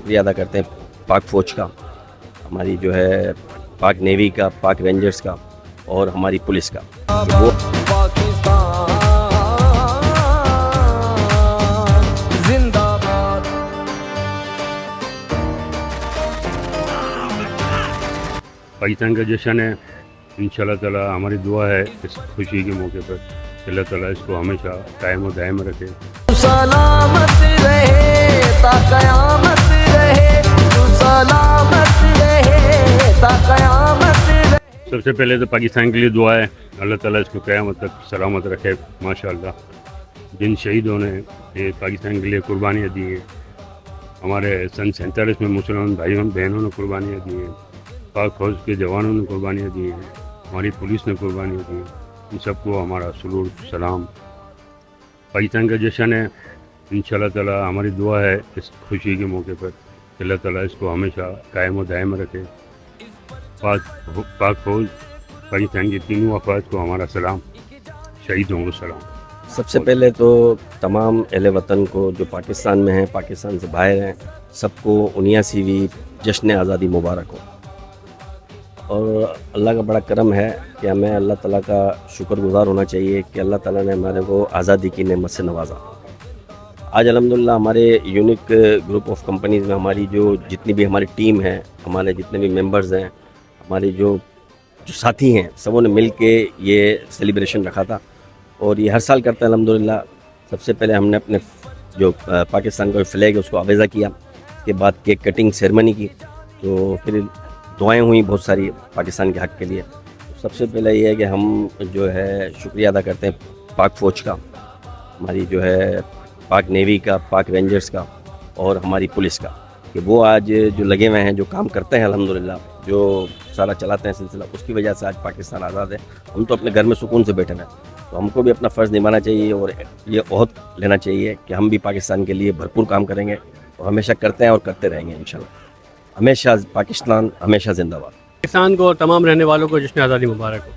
شکریہ ادا کرتے ہیں پاک فوج کا، ہماری جو ہے پاک نیوی کا، پاک رینجرز کا اور ہماری پولیس کا. وہ پاکستان کا جشن ہے. انشاءاللہ تعالی ہماری دعا ہے اس خوشی کے موقع پر اللہ تعالیٰ اس کو ہمیشہ قائم و دائم رکھے. سلامت رہے تا قیامت رہے، سلامت رہے تا قیامت رہے. سب سے پہلے تو پاکستان کے لیے دعا ہے اللہ تعالیٰ اس کو قیامت تک سلامت رکھے. ماشاءاللہ جن شہیدوں نے یہ پاکستان کے لیے قربانیاں دی ہیں، ہمارے سن 47 میں مسلمان بھائیوں بہنوں نے قربانیاں دی ہیں، پاک فوج کے جوانوں نے قربانیاں دی ہیں، ہماری پولیس نے قربانیاں دی ہیں. ان سب کو ہمارا سلوٹ سلام. پاکستان کا جشن ہے. انشاءاللہ تعالی ہماری دعا ہے اس خوشی کے موقع پر اللہ تعالیٰ اس کو ہمیشہ قائم و دائم رکھے. پاک فوج پاکستان کی تینوں افواج کو ہمارا سلام، شہیدوں کو سلام. سب سے پہلے تو تمام اہل وطن کو جو پاکستان میں ہیں، پاکستان سے باہر ہیں، سب کو 79ویں جشن آزادی مبارک ہو. اور اللہ کا بڑا کرم ہے کہ ہمیں اللہ تعالیٰ کا شکر گزار ہونا چاہیے کہ اللہ تعالیٰ نے ہمارے کو آزادی کی نعمت سے نوازا. آج الحمدللہ ہمارے یونیک گروپ آف کمپنیز میں ہماری جو جتنی بھی ہماری ٹیم ہے، ہمارے جتنے بھی ممبرز ہیں، ہمارے جو ساتھی ہیں، سبوں نے مل کے یہ سیلیبریشن رکھا تھا اور یہ ہر سال کرتے ہیں الحمدللہ. سب سے پہلے ہم نے اپنے جو پاکستان کا فلیگ ہے اس کو آویزہ کیا، اس کے بعد کیک کٹنگ سیرمنی کی، تو پھر دعائیں ہوئیں بہت ساری پاکستان کے حق کے لیے. سب سے پہلے یہ ہے کہ ہم جو ہے شکریہ ادا کرتے ہیں پاک فوج کا، ہماری جو ہے پاک نیوی کا، پاک رینجرز کا اور ہماری پولیس کا، کہ وہ آج جو لگے ہوئے ہیں، جو کام کرتے ہیں الحمدللہ، جو سارا چلاتے ہیں سلسلہ، اس کی وجہ سے آج پاکستان آزاد ہے. ہم تو اپنے گھر میں سکون سے بیٹھے ہیں، تو ہم کو بھی اپنا فرض نبھانا چاہیے اور یہ عہد لینا چاہیے کہ ہم بھی پاکستان کے لیے بھرپور کام کریں گے اور ہمیشہ کرتے ہیں اور کرتے رہیں گے انشاءاللہ. ہمیشہ پاکستان ہمیشہ زندہ باد. پاکستان کو اور تمام رہنے والوں کو جشن آزادی مبارک ہو.